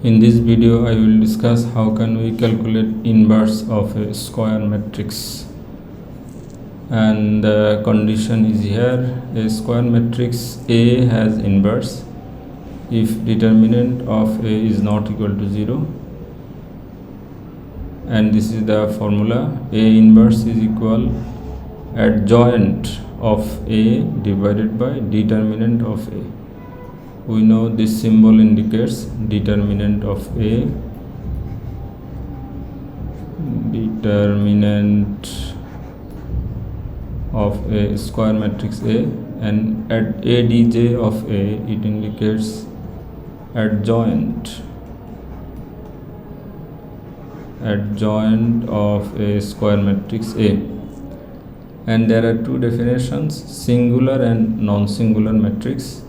In this video, I will discuss how can we calculate inverse of a square matrix. And the condition is here: a square matrix A has inverse if determinant of A is not equal to 0. And this is the formula: A inverse is equal adjoint of A divided by determinant of A. We know this symbol indicates determinant of A, determinant of a square matrix A, and at adj of A it indicates adjoint of a square matrix A. And there are two definitions: singular and non-singular matrix.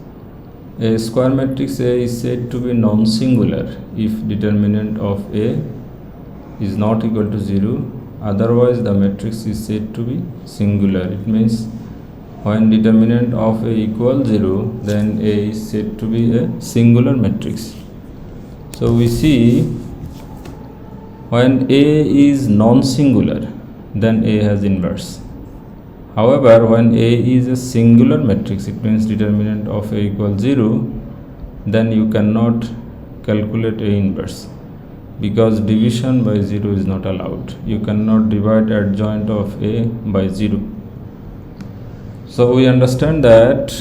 A square matrix A is said to be non-singular if determinant of A is not equal to 0. Otherwise, the matrix is said to be singular. It means when determinant of A equals 0, then A is said to be a singular matrix. So we see when A is non-singular, then A has inverse. However, when A is a singular matrix, it means determinant of A equals 0, then you cannot calculate A inverse, because division by 0 is not allowed. You cannot divide adjoint of A by 0. So we understand that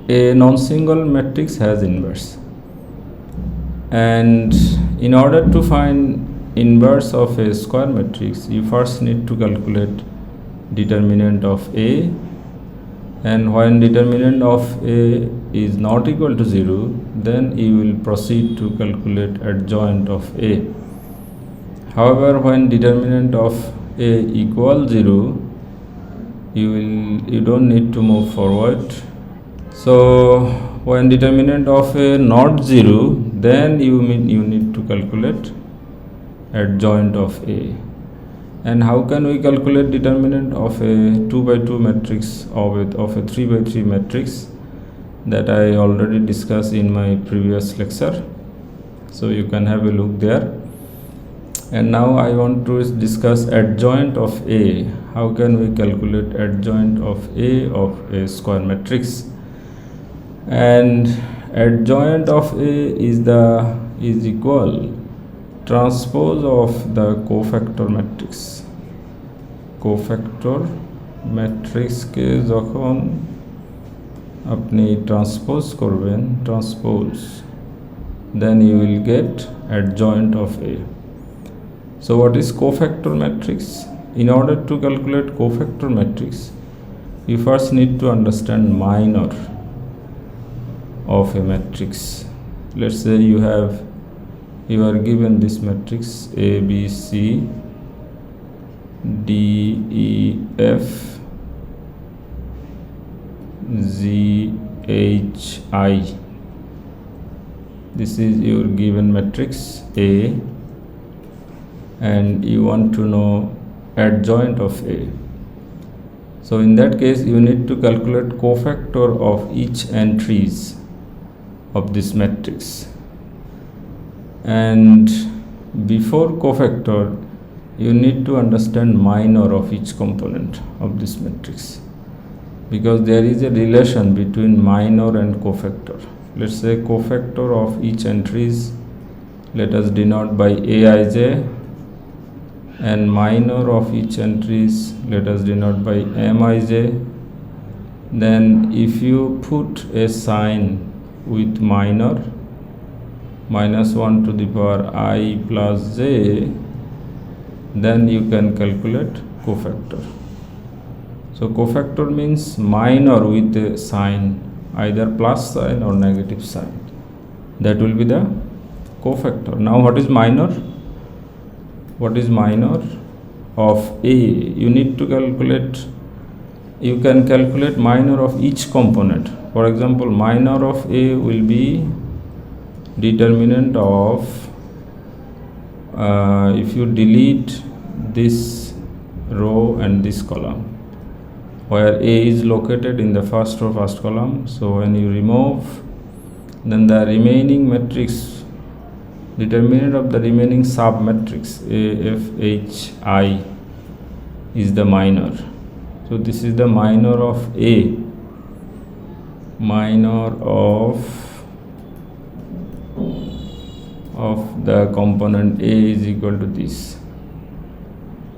a non-single matrix has inverse. And in order to find inverse of a square matrix, you first need to calculate determinant of A, and when determinant of A is not equal to 0, then you will proceed to calculate adjoint of A. However, when determinant of A equals 0, you don't need to move forward. So when determinant of A not 0, then you need to calculate adjoint of A. And how can we calculate determinant of a 2 by 2 matrix or of a 3 by 3 matrix? That I already discussed in my previous lecture, so you can have a look there. And now I want to discuss adjoint of A. How can we calculate adjoint of a square matrix? And adjoint of A is equal transpose of the cofactor matrix. Cofactor matrix के যখন আপনি transpose করবেন, then you will get adjoint of A. So what is cofactor matrix? In order to calculate cofactor matrix, you first need to understand minor of a matrix. Let's say you are given this matrix A, B, C, D, E, F, Z, H, I. This is your given matrix A, and you want to know adjoint of A. So in that case, you need to calculate cofactor of each entries of this matrix. And before cofactor, you need to understand minor of each component of this matrix, because there is a relation between minor and cofactor. Let's say cofactor of each entries, let us denote by Aij, and minor of each entries, let us denote by Mij. Then if you put a sign with minor, -1 to the power I plus j, then you can calculate cofactor. So cofactor means minor with a sign, either plus sign or negative sign. That will be the cofactor. Now what is minor? What is minor of A? You need to calculate, you can calculate minor of each component. For example, minor of A will be determinant of, if you delete this row and this column, where A is located in the first row, first column. So when you remove, then the remaining matrix determinant of the remaining submatrix AFHI is the minor. So this is the minor of A. Minor of the component A is equal to this.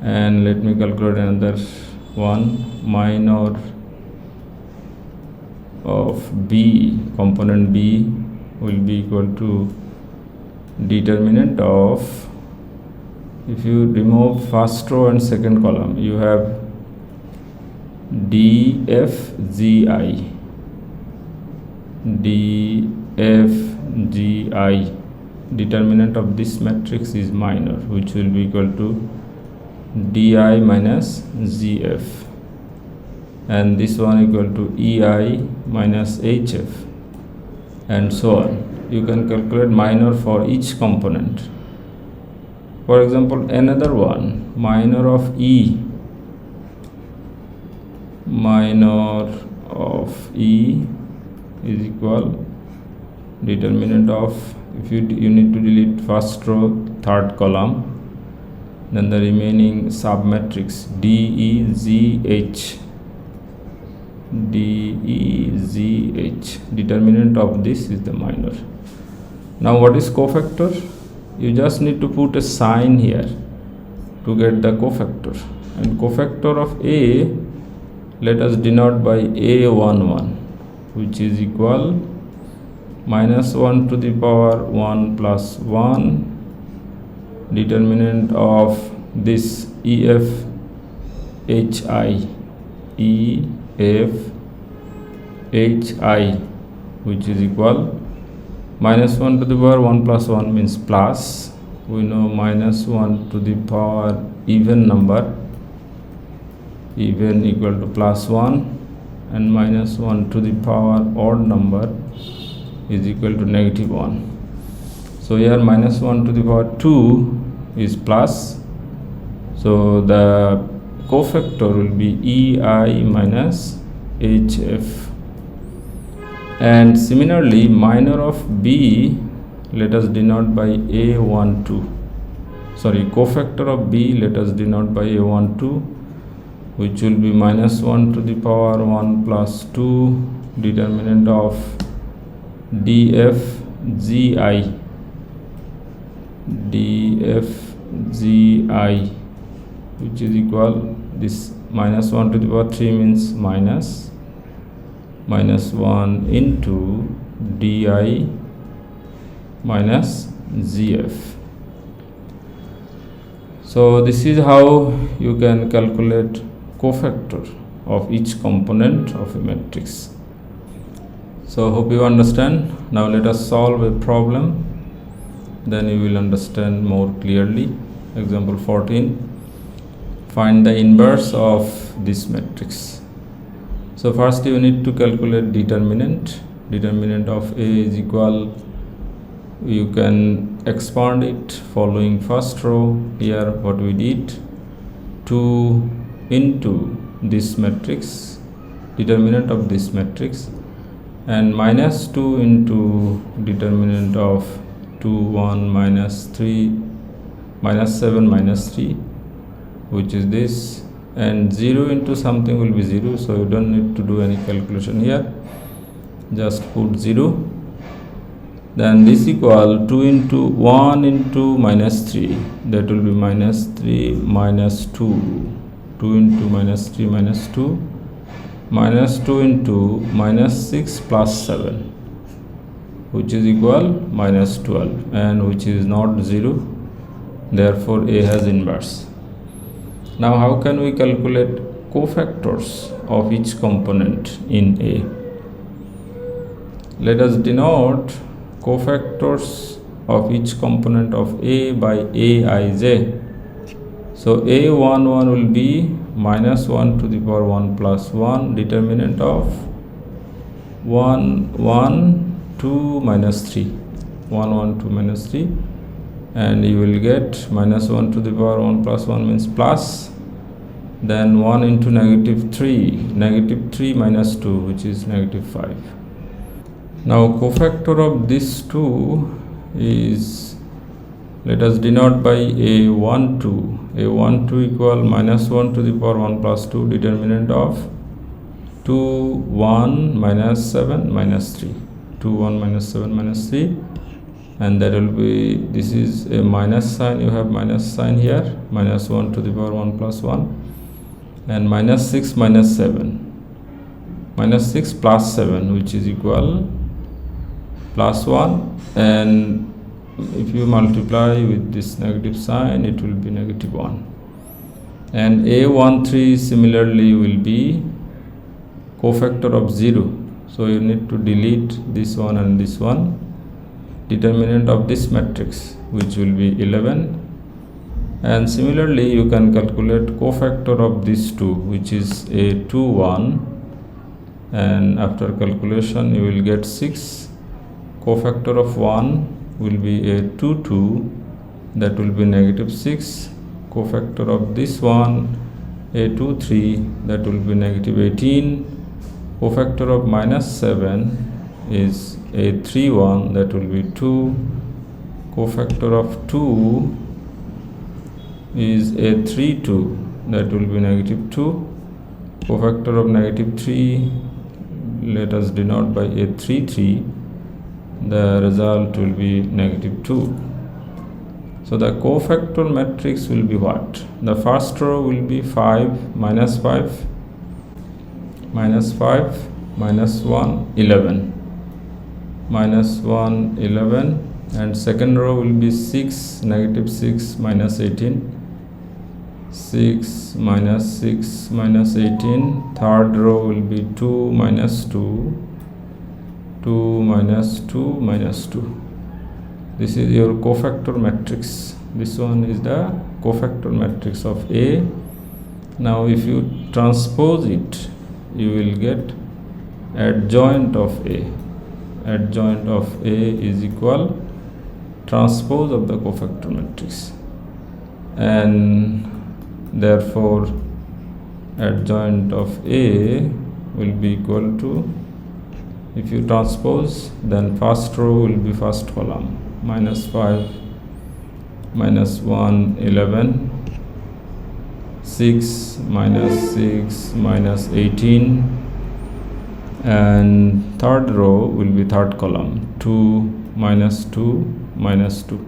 And let me calculate another one. Minor of B, component B, will be equal to determinant of, if you remove first row and second column, you have DFGI. DFGI, determinant of this matrix is minor, which will be equal to DI minus GF, and this one equal to EI minus HF, and so on. You can calculate minor for each component. For example, another one, minor of E. Minor of E is equal determinant of, if you need to delete first row, third column, then the remaining submatrix DEGH. DEGH, determinant of this is the minor. Now what is cofactor? You just need to put a sign here to get the cofactor. And cofactor of A, let us denote by A11, which is equal minus 1 to the power 1 plus 1, determinant of this EFHI, which is equal minus 1 to the power 1 plus 1 means plus. We know minus 1 to the power even number, even equal to plus 1, and minus 1 to the power odd number is equal to negative 1. So here minus 1 to the power 2 is plus, so the cofactor will be EI minus HF. And similarly, minor of B, let us denote by A12. Sorry, cofactor of B, let us denote by A12, which will be minus 1 to the power 1 plus 2, determinant of DFGI, which is equal, this minus 1 to the power 3 means minus 1 into DI minus GF. So this is how you can calculate cofactor of each component of a matrix. So hope you understand. Now let us solve a problem, then you will understand more clearly. Example 14, find the inverse of this matrix. So first you need to calculate determinant. Determinant of A is equal, you can expand it following first row. Here what we did, 2 into this matrix, determinant of this matrix, and minus 2 into determinant of 2, 1, minus 3, minus 7, minus 3, which is this, and 0 into something will be 0, so you don't need to do any calculation here, just put 0. Then this equal 2 into 1 into minus 3, that will be minus 3 minus 2, 2 into minus 3 minus 2, minus 2 into minus 6 plus 7, which is equal minus 12, and which is not 0, therefore A has inverse. Now how can we calculate cofactors of each component in A? Let us denote cofactors of each component of A by Aij. So A11 will be minus 1 to the power 1 plus 1, determinant of 1, 1, 2 minus 3, 1, 1, 2 minus 3, and you will get minus 1 to the power 1 plus 1 means plus, then 1 into negative 3 minus 2, which is negative 5. Now cofactor of these two is Let us denote by a12. a12 equal minus 1 to the power 1 plus 2, determinant of 2 1 minus 7 minus 3, 2 1 minus 7 minus 3, and that will be, this is a minus sign, you have minus sign here, minus 1 to the power 1 plus 1, and minus 6 minus 7, minus 6 plus 7, which is equal plus 1, and if you multiply with this negative sign, it will be negative 1. And a13 similarly will be cofactor of 0, so you need to delete this one and this one. Determinant of this matrix, which will be 11, and similarly you can calculate cofactor of these two, which is a21, and after calculation you will get 6. Cofactor of 1 will be a22, that will be negative 6. Cofactor of this one a23, that will be negative 18. Cofactor of minus 7 is a31, that will be 2. Cofactor of 2 is a32, that will be negative 2. Cofactor of negative 3, let us denote by a33, the result will be negative 2. So the cofactor matrix will be what? The first row will be 5 minus 5 minus 5 minus 1 11, minus 1 11, and second row will be 6 negative 6 minus 18, 6 minus 6 minus 18. Third row will be 2 minus 2, 2 minus 2 minus 2. This is your cofactor matrix. This one is the cofactor matrix of A. Now if you transpose it, you will get adjoint of A. Adjoint of A is equal transpose of the cofactor matrix, and therefore adjoint of A will be equal to, if you transpose, then first row will be first column, minus 5 minus 1 11, 6 minus 6 minus 18, and third row will be third column, 2 minus 2 minus 2.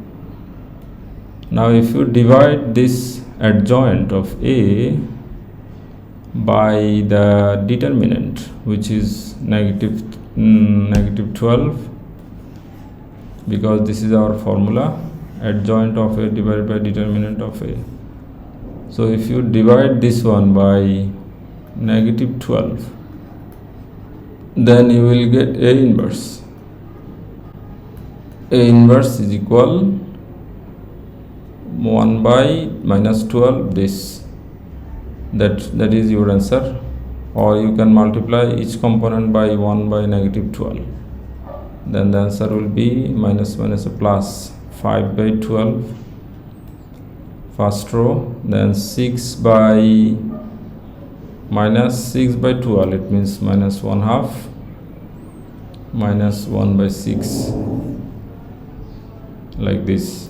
Now if you divide this adjoint of A by the determinant, which is negative 12, because this is our formula, adjoint of A divided by determinant of A. So if you divide this one by negative 12, then you will get A inverse. A inverse is equal 1 by minus 12, this, that is your answer. Or you can multiply each component by 1 by negative 12, then the answer will be minus minus a plus, 5 by 12 first row, then 6 by minus 6 by 12, it means minus 1/2, minus 1 by 6, like this,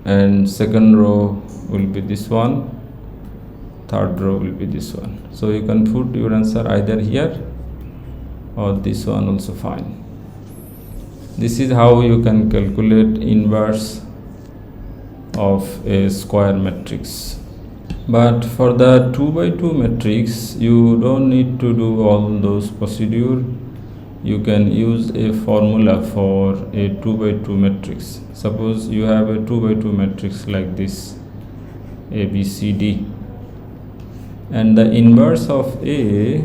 and second row will be this one, third row will be this one. So you can put your answer either here or this one also fine. This is how you can calculate inverse of a square matrix. But for the 2 by 2 matrix, you don't need to do all those procedure. You can use a formula for a 2 by 2 matrix. Suppose you have a 2 by 2 matrix like this, A, B, C, D, and the inverse of A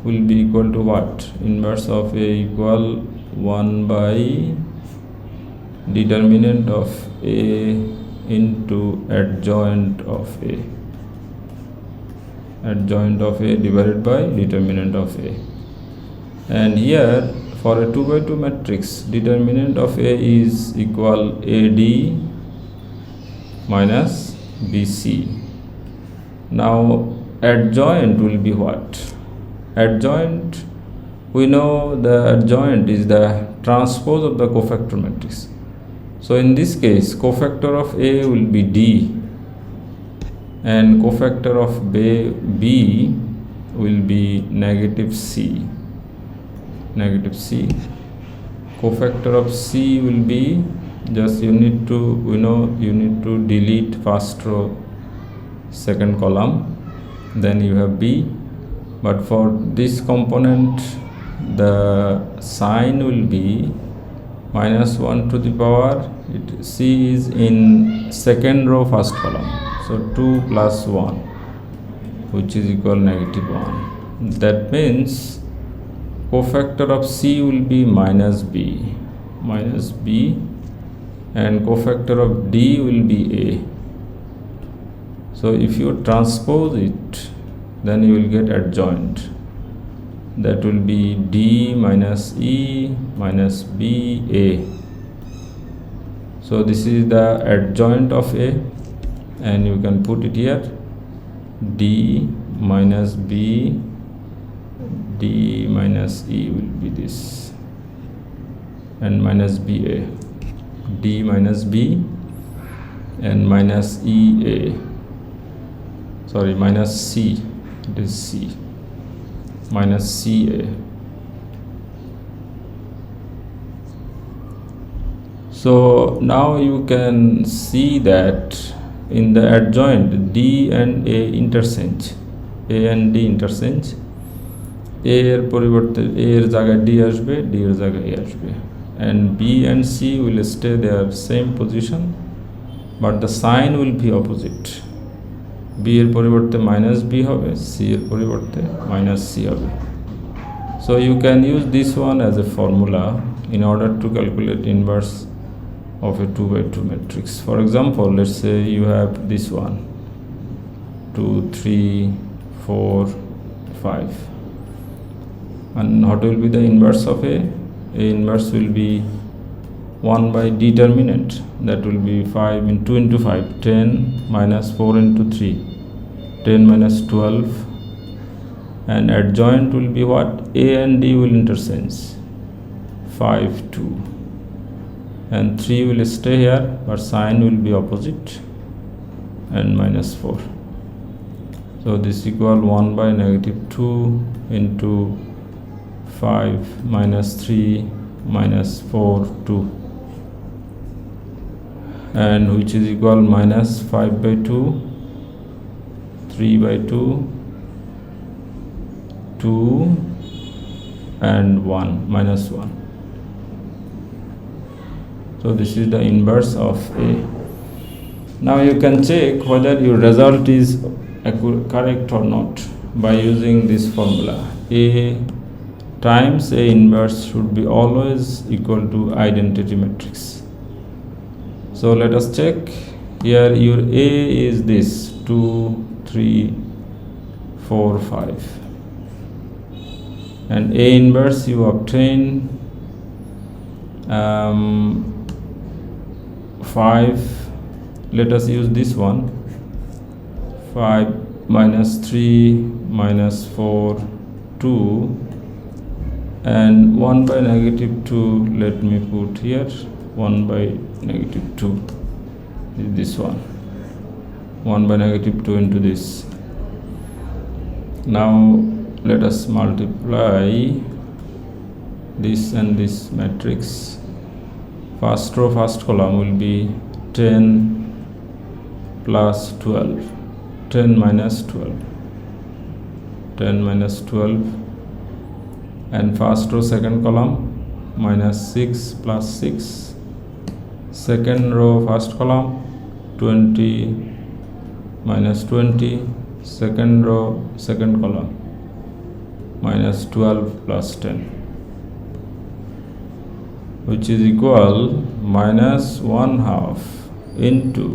will be equal to what? Inverse of A equal 1 by determinant of A into adjoint of A. Adjoint of A divided by determinant of A. And here for a 2 by 2 matrix, determinant of A is equal AD minus BC. Now adjoint will be what? Adjoint, we know the adjoint is the transpose of the cofactor matrix. So in this case, cofactor of A will be D and cofactor of B will be negative C. Cofactor of C will be, just you need to delete first row second column, then you have B. But for this component, the sign will be minus 1 to the power, C is in second row first column, so 2 plus 1, which is equal negative 1. That means cofactor of C will be minus B, and cofactor of D will be A. So if you transpose it, then you will get adjoint. That will be D minus E minus B A. So this is the adjoint of A, and you can put it here, D minus B, D minus E will be this, and minus B A, D minus B and minus E A, sorry, minus C, it is C, minus C A. So now you can see that in the adjoint D and A interchange, A and D interchange, A এর পরিবর্তে A এর জায়গায় D আসবে, D এর জায়গায় A আসবে, and B and C will stay their same position, but the sign will be opposite. B এর পরিবর্তে minus B হবে, C এর পরিবর্তে minus C হবে. So you can use this one as a formula in order to calculate inverse of a 2 by 2 matrix. For example, let's say you have this one, 2, 3, 4, 5, and what will be the inverse of A? A inverse will be 1 by determinant, that will be 5 in 2 into 5, 10 minus 4 into 3, 10 minus 12, and adjoint will be what? A and D will interchange, 5, 2, and 3 will stay here, but sign will be opposite, and minus 4. So this equal 1 by negative 2 into 5 minus 3 minus 4, 2, and which is equal minus 5 by 2, 3 by 2, 2, and 1, minus 1. So this is the inverse of A. Now you can check whether your result is correct or not by using this formula. A times A inverse should be always equal to identity matrix. So let us check. Here your A is this 2, 3, 4, 5, and A inverse you obtain 5. Let us use this one, 5 minus 3 minus 4, 2, and 1 by negative 2, let me put here 1 by negative 2 is this one, 1 by negative 2 into this. Now let us multiply this and this matrix. First row first column will be 10 plus 12, 10 minus 12, 10 minus 12, and first row second column minus 6 plus 6, second row first column 20 minus 20, second row second column minus 12 plus 10, which is equal minus 1/2 into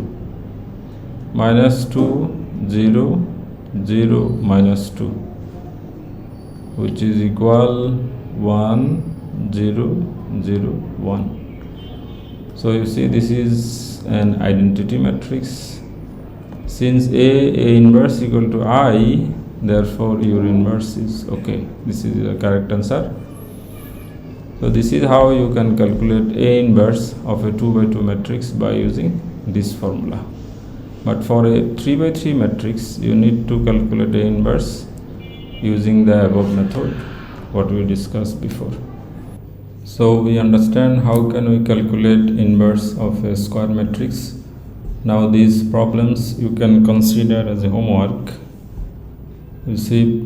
minus 2, 0, 0, minus 2, which is equal 1, 0, 0, 1. So you see this is an identity matrix. Since A inverse equal to I, therefore your inverse is okay. This is the correct answer. So this is how you can calculate A inverse of a 2 by 2 matrix by using this formula. But for a 3 by 3 matrix, you need to calculate A inverse using the above method, what we discussed before. So we understand how can we calculate inverse of a square matrix. Now these problems you can consider as a homework. You see,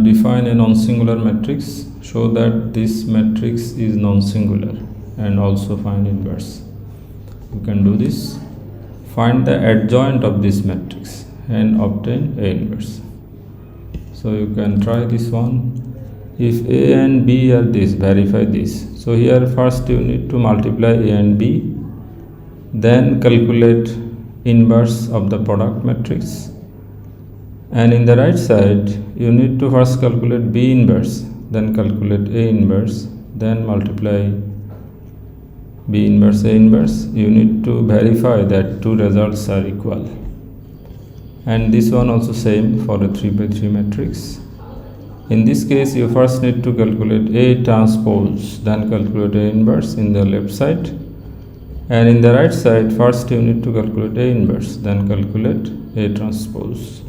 define a non-singular matrix, show that this matrix is non-singular, and also find inverse. You can do this. Find the adjoint of this matrix and obtain A inverse. So you can try this one. If A and B are this, verify this. So here first you need to multiply A and B, then calculate inverse of the product matrix, and in the right side you need to first calculate B inverse, then calculate A inverse, then multiply B inverse A inverse. You need to verify that two results are equal, and this one also same for a 3 by 3 matrix. In this case you first need to calculate A transpose, then calculate A inverse in the left side, and in the right side first you need to calculate A inverse, then calculate A transpose.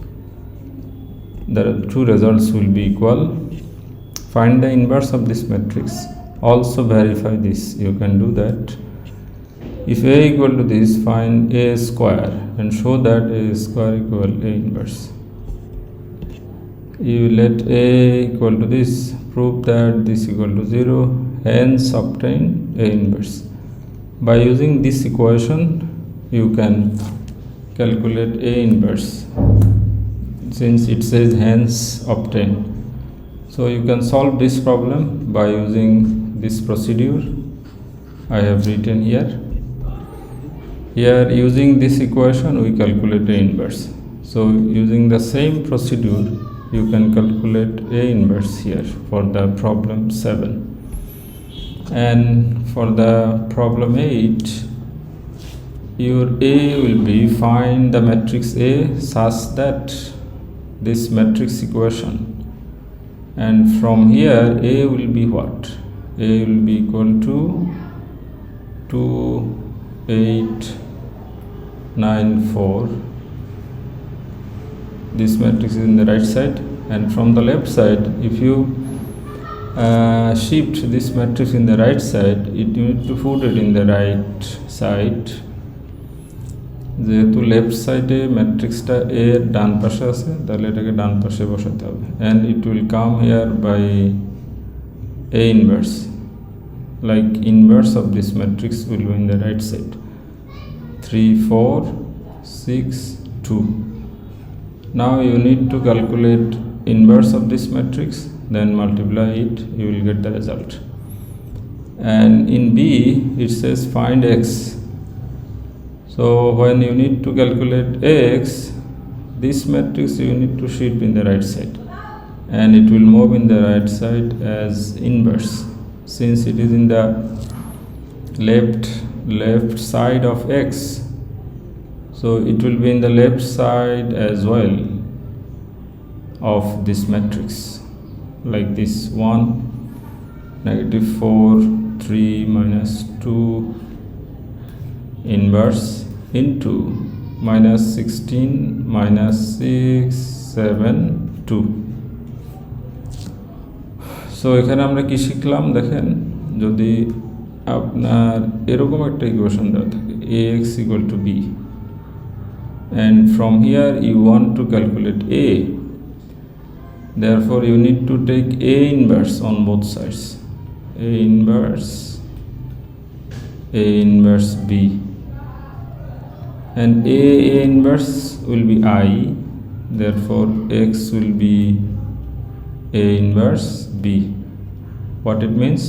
The two results will be equal. Find the inverse of this matrix, also verify this. You can do that. If A equal to this, find A square and show that A square equal A inverse. You let A equal to this, prove that this equal to 0, hence obtain A inverse. By using this equation you can calculate A inverse, since it says hence obtain. So you can solve this problem by using this procedure I have written here. Here using this equation we calculate A inverse. So using the same procedure you can calculate A inverse here for the problem 7. And for the problem 8, your A will be find the matrix A such that this matrix equation, and from here A will be what? A will be equal to 2, 8, 9, 4. This matrix is in the right side, and from the left side if you shift this matrix in the right side, you need to put it in the right side. যেহেতু left সাইডে ম্যাট্রিক্সটা এ এর ডান পাশে আছে, তাহলে এটাকে ডান পাশে বসাতে হবে, and it will come here by A inverse, like inverse of this matrix will be in the right side. 3, 4, 6, 2. Now you need to calculate inverse of this matrix, then multiply it, you will get the result. And in B it says find X. So when you need to calculate X, this matrix you need to shift in the right side, and it will move in the right side as inverse, since it is in the left side of X. So it will be in the left side as well of this matrix, like this 1, -4, 3, -2 inverse into -16, -6, 7, 2. So এখানে আমরা কি শিখলাম দেখেন, যদি আপনার এরকম একটা equation দেওয়া থাকে ax equal to b, and from here you want to calculate a, therefore you need to take A inverse on both sides. A inverse B, and A inverse will be I, therefore X will be A inverse B. What it means,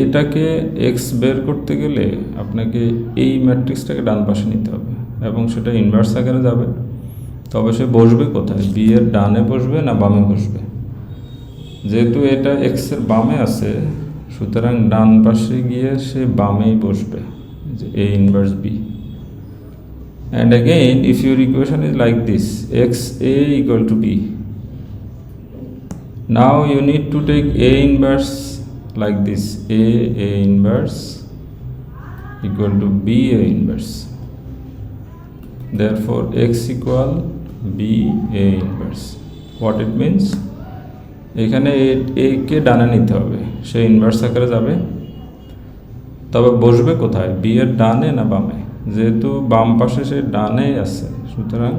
এটাকে x বের করতে গেলে আপনাকে এই ম্যাট্রিক্সটাকে ডান পাশে নিতে হবে এবং সেটা ইনভার্স আকারে যাবে। তবে সে বসবে কোথায়, বি এর ডানে বসবে না বামে বসবে? যেহেতু এটা x এর বামে আছে, সুতরাং ডান পাশে গিয়ে সে বামেই বসবে, যে A inverse B. And again, if your equation is like this, xa equal to b, now you need to take A inverse like this: A inverse equal to B A inverse. Therefore x equal B A inverse. What it means? এখানে a কে ডানে নিতে হবে, সে inverse আকারে যাবে, তবে বসবে কোথায়? b এর ডানে না বামে? যেহেতু বাম পাশে সে ডানেই আছে, সুতরাং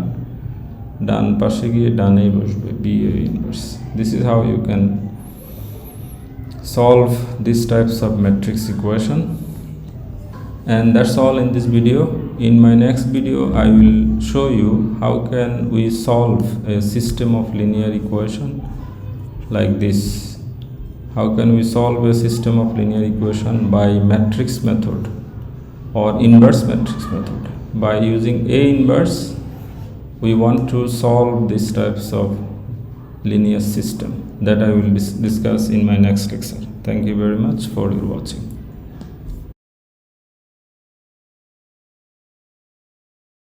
ডান পাশে গিয়ে ডানেই বসবে, b a inverse. This is how you can solve these types of matrix equation. And that's all in this video. In my next video I will show you how can we solve a system of linear equation like this. How can we solve a system of linear equation by matrix method or inverse matrix method? By using A inverse, we want to solve these types of linear system that I will discuss in my next lecture. Thank you very much for your watching.